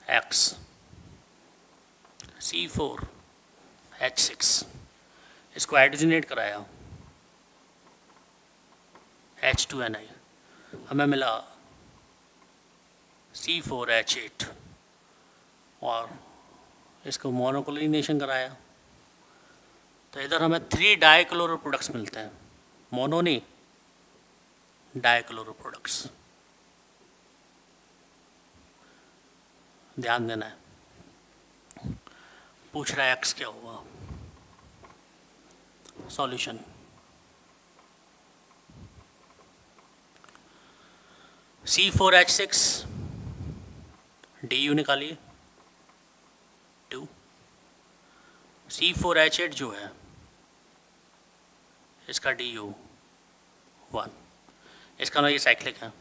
एक्स C4H6, इसको हाइड्रोजनेट कराया, H2Ni, हमें मिला C4H8, और इसको मोनोक्लोरिनेशन कराया तो इधर हमें 3 डाइक्लोरो प्रोडक्ट्स मिलते हैं, मोनो नहीं, डाइक्लोरो प्रोडक्ट्स। ध्यान देना है, पूछ रहा है एक्स क्या हुआ। सॉल्यूशन, C4H6 DU निकालिए 2, C4H8 जो है इसका DU 1, इसका नाम ये साइक्लिक है,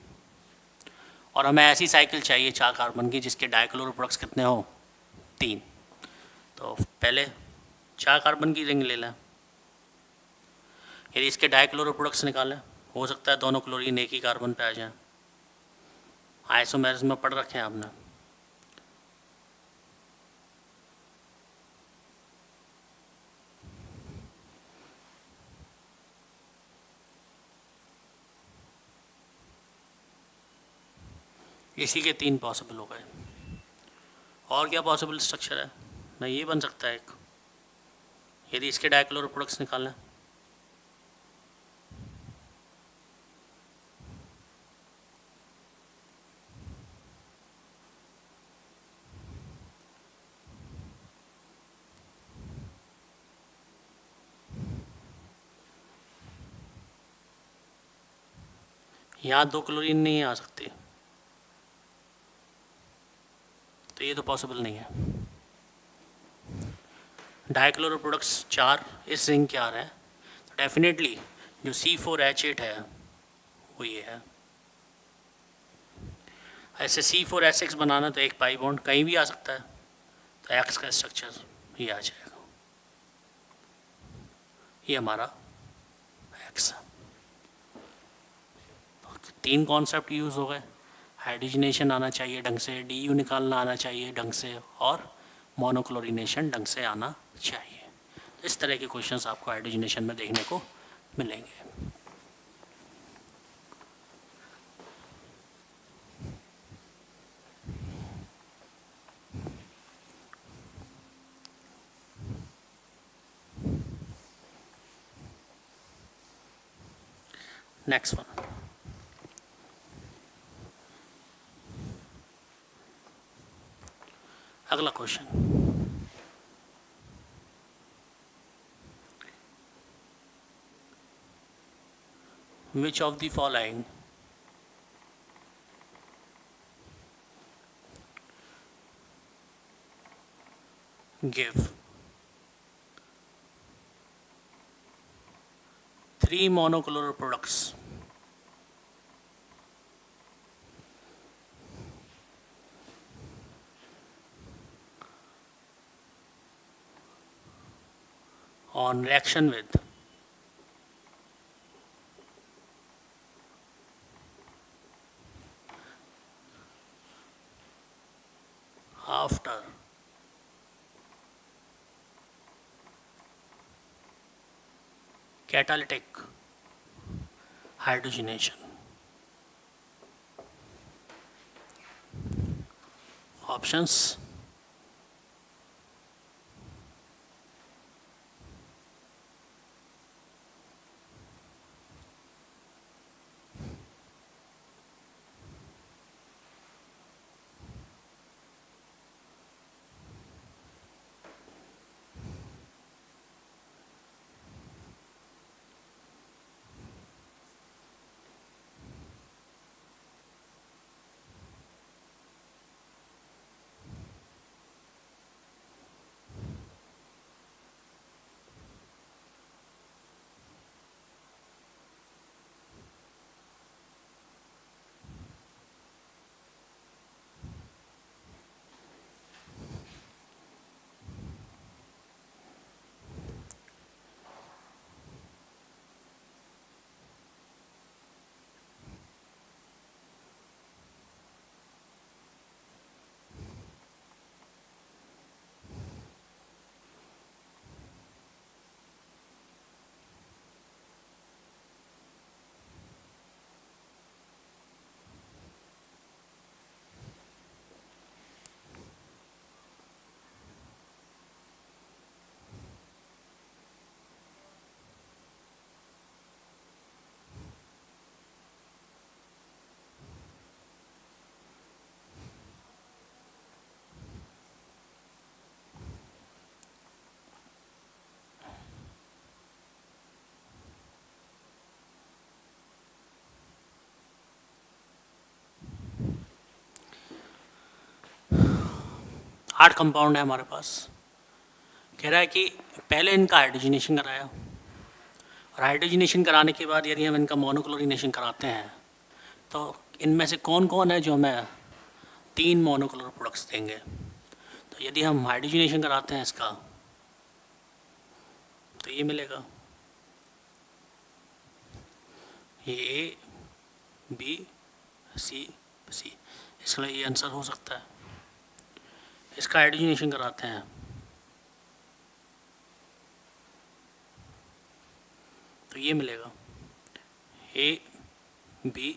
और हमें ऐसी साइकिल चाहिए 4 कार्बन की जिसके डाइक्लोरो प्रोडक्ट्स कितने हो 3। तो पहले 4 कार्बन की रिंग ले लें, यदि इसके डाइक्लोरो प्रोडक्ट्स निकालें, हो सकता है दोनों क्लोरीन एक ही कार्बन पे आ जाएं, आइसोमेर्स में पढ़ रखे हैं आपने। इसी के 3 पॉसिबल हो गए, और क्या पॉसिबल स्ट्रक्चर है? नहीं, ये बन सकता है एक, यदि इसके डाइक्लोरो प्रोडक्ट्स निकालें, यहाँ 2 क्लोरीन नहीं आ सकती, तो ये तो पॉसिबल नहीं है। डाइक्लोरो प्रोडक्ट्स 4 इस रिंग के आ रहे हैं, तो डेफिनेटली जो C4H8 है वो ये है। ऐसे C4H6 बनाना तो एक पाई बॉन्ड कहीं भी आ सकता है, तो एक्स का स्ट्रक्चर ये आ जाएगा, ये हमारा एक्स है। 3 कॉन्सेप्ट यूज़ हो गए, हाइड्रोजनेशन आना चाहिए ढंग से, DU निकालना आना चाहिए ढंग से, और मोनोक्लोरिनेशन ढंग से आना चाहिए। तो इस तरह के क्वेश्चंस आपको हाइड्रोजनेशन में देखने को मिलेंगे। नेक्स्ट वन, अगला question, which of the following give 3 monochloride products on reaction with after catalytic hydrogenation? Options: आठ कंपाउंड है हमारे पास। कह रहा है कि पहले इनका हाइड्रोजनेशन कराया, और हाइड्रोजनेशन कराने के बाद यदि हम इनका मोनोक्लोरिनेशन कराते हैं तो इनमें से कौन कौन है जो हमें 3 मोनोक्लोर प्रोडक्ट्स देंगे। तो यदि हम हाइड्रोजनेशन कराते हैं इसका तो ये मिलेगा, ये ए बी सी सी, इसका ये आंसर हो सकता है। इसका हाइड्रोजनेशन कराते हैं तो ये मिलेगा, ए बी,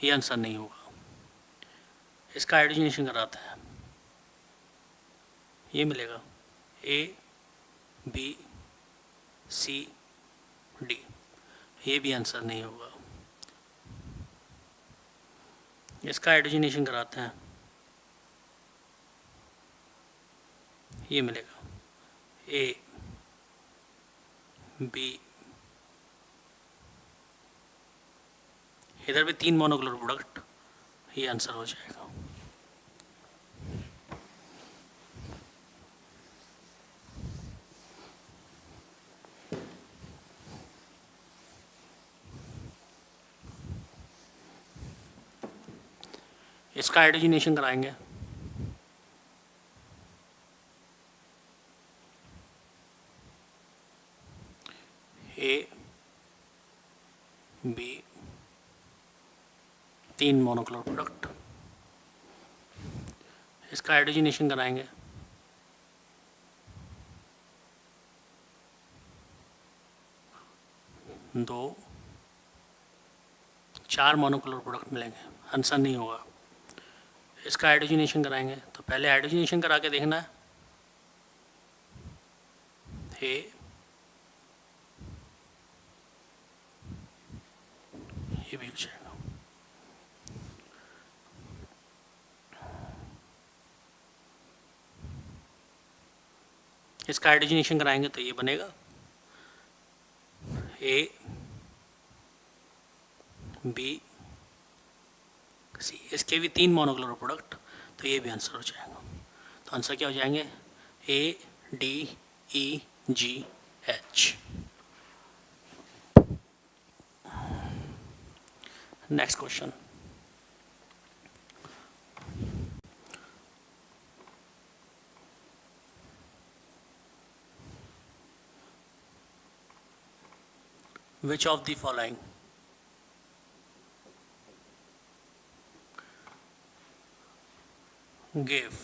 ये आंसर नहीं होगा। इसका हाइड्रोजनेशन कराते हैं, ये मिलेगा, ए बी सी डी, ये भी आंसर नहीं होगा। इसका हाइड्रोजनेशन कराते हैं, ये मिलेगा, ए बी, इधर भी 3 मोनोक्लोर प्रोडक्ट, ये आंसर हो जाएगा। इसका हाइड्रोजनेशन कराएंगे। ए बी 3 मोनोक्लोर प्रोडक्ट, इसका हाइड्रोजनेशन कराएंगे। दो 4 मोनोक्लोर प्रोडक्ट मिलेंगे, आंसर नहीं होगा। इसका हाइड्रोजनेशन कराएंगे, तो पहले हाइड्रोजनेशन करा के देखना है। ये भी हो जाएगा। इसका हाइड्रोजनेशन कराएंगे तो ये बनेगा ए बी सी, इसके भी 3 मोनोक्लोर प्रोडक्ट, तो ये भी आंसर हो जाएगा। तो आंसर क्या हो जाएंगे? A D E ji H. Next question, which of the following give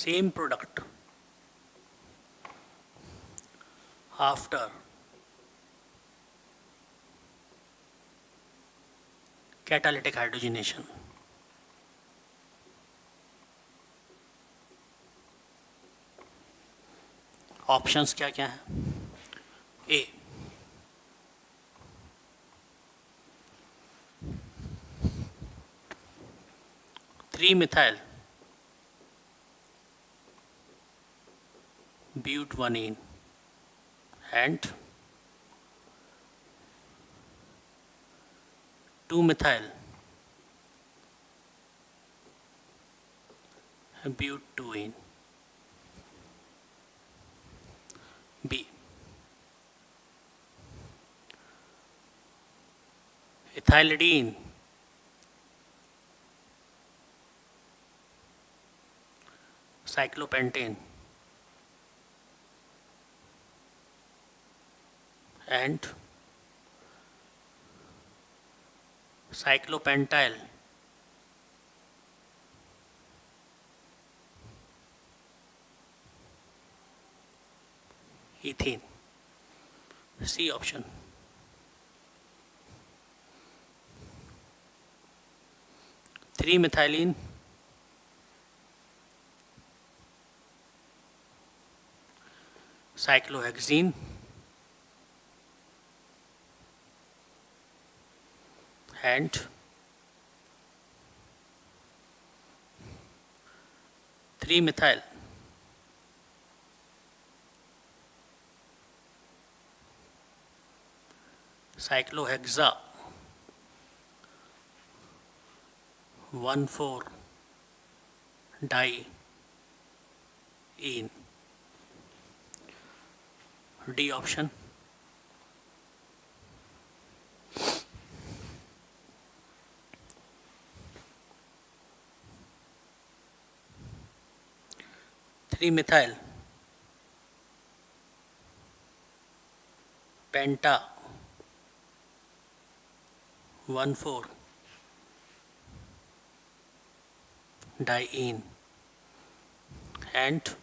same product after catalytic hydrogenation? Options क्या क्या हैं? ए 3-methyl butanene and 2-methyl butane. B ethylidene cyclopentane and cyclopentyl ethene. C option. Three methylene cyclohexene and 3-methyl cyclohexa 1,4-diene. D option. Methyl penta 1,4-diene and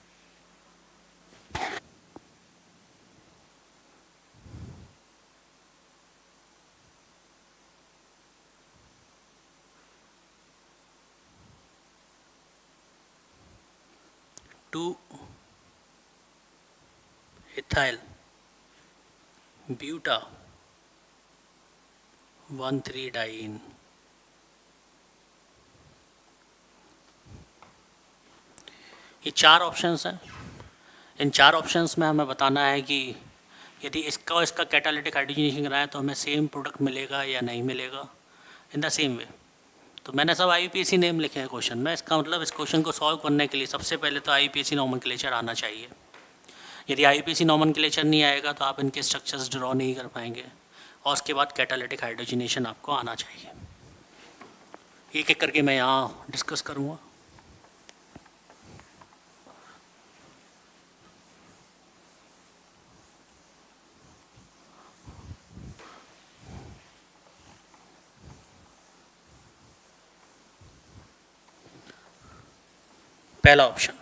2-ethyl buta 1,3-diene. ये 4 options हैं। इन 4 options में हमें बताना है कि यदि इसका catalytic hydrogenation कराएं तो हमें सेम प्रोडक्ट मिलेगा या नहीं मिलेगा इन द सेम वे। तो मैंने सब IUPAC नेम लिखे हैं क्वेश्चन में। इसका मतलब इस क्वेश्चन को सॉल्व करने के लिए सबसे पहले तो IUPAC नॉमेनक्लेचर आना चाहिए। यदि IUPAC नॉमेनक्लेचर नहीं आएगा तो आप इनके स्ट्रक्चर्स ड्रॉ नहीं कर पाएंगे। और उसके बाद कैटालिटिक हाइड्रोजनेशन आपको आना चाहिए। एक एक करके मैं यहाँ डिस्कस करूँगा। पहला ऑप्शन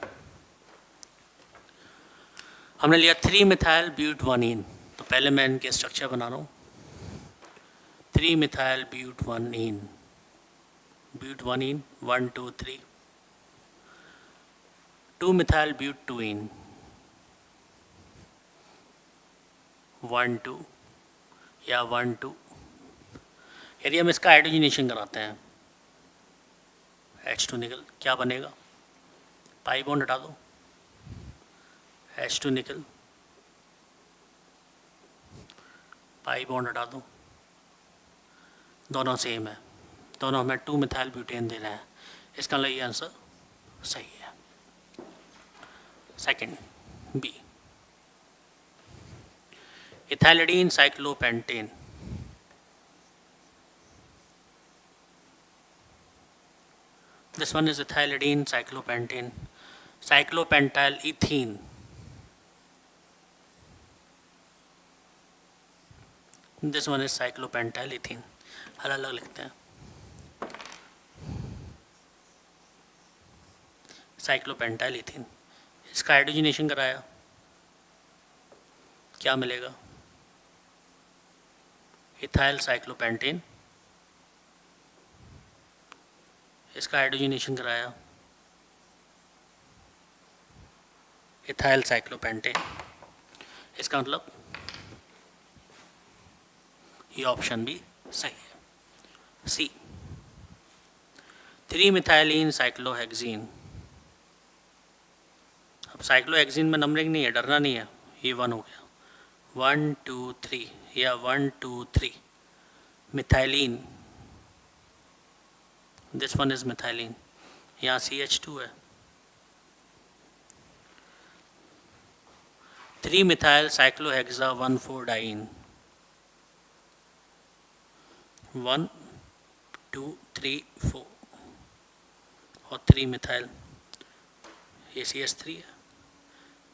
हमने लिया 3 मिथाइल ब्यूटवानीन। तो पहले मैं इनके स्ट्रक्चर बना रहा हूँ। 3 मिथाइल ब्यूटवानीन, ब्यूटवानीन 1 2 3। 2 मिथाइल ब्यूटोइन 1 2 या 1 2। यदि हम इसका हाइड्रोजनेशन कराते हैं H2 निकल, क्या बनेगा? पाई बॉन्ड हटा दो, H2 निकल, पाई बॉन्ड हटा दो, दोनों सेम है, दोनों हमें 2 मिथाइल ब्यूटेन दे रहे हैं। इसका मतलब ये आंसर सही है। Second B, ethylidene cyclopentane. This one is ethylidene cyclopentane, cyclopentyl ethene. This one is cyclopentyl ethene. अलग अलग लिखते हैं। साइक्लोपेंटाइल इथीन, इसका हाइड्रोजनेशन कराया, क्या मिलेगा? Ethyl cyclopentane. इसका हाइड्रोजनेशन कराया, इथाइल साइक्लोपेंटेन। इसका मतलब ये ऑप्शन भी सही है। सी, 3 मिथाइलिन साइक्लोहेक्सीन। अब साइक्लोहेक्सीन में नंबरिंग नहीं है, डरना नहीं है, ये 1 हो गया, 1 2 3 या 1 2 3। Methylene, this one is methylene, यहाँ CH2 है। 3 मिथाइल साइक्लोहेक्सा 1,4-डाइन, 1 2 3 4 और 3 मिथाइल, ये CH3 है।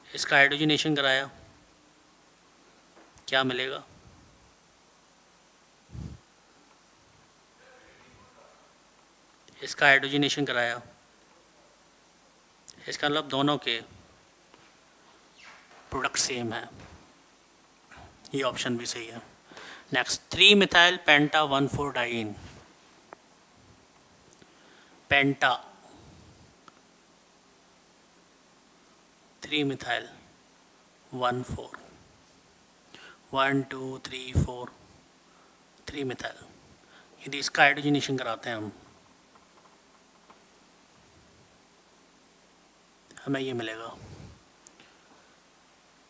इसका हाइड्रोजनेशन कराया, क्या मिलेगा? इसका हाइड्रोजनेशन कराया, इसका मतलब दोनों के प्रोडक्ट सेम है, ये ऑप्शन भी सही है। नेक्स्ट, 3 मिथाइल पेंटा 1,4-डाइन। पेंटा 3 मिथाइल 1 4, 1 2 3 4, 3 मिथाइल। यदि इसका हाइड्रोजनेशन कराते हैं हम, हमें ये मिलेगा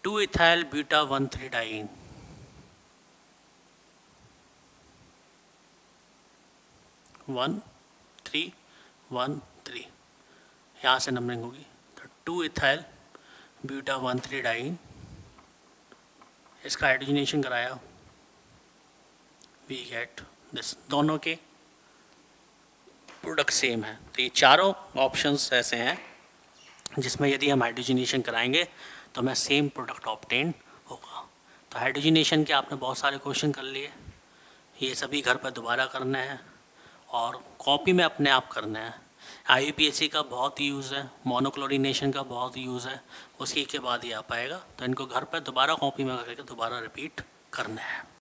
2 इथाइल ब्यूटा 1,3-डाइन, 1 3 1 3। यहाँ से नंबरिंग होगी, तो 2 इथाइल ब्यूटा 1,3-डाइन। इसका हाइड्रोजनेशन कराया, वी गेट दिस, दोनों के प्रोडक्ट सेम है। तो ये चारों ऑप्शंस ऐसे हैं जिसमें यदि हम हाइड्रोजनेशन कराएंगे तो हमें सेम प्रोडक्ट ऑब्टेन होगा। तो हाइड्रोजनेशन के आपने बहुत सारे क्वेश्चन कर लिए, ये सभी घर पर दोबारा करना है और कॉपी में अपने आप करना है। IUPAC का बहुत यूज़ है, मोनोक्लोरिनेशन का बहुत यूज़ है, उसी के बाद ये आ पाएगा। तो इनको घर पर दोबारा कॉपी में करके दोबारा रिपीट करना है।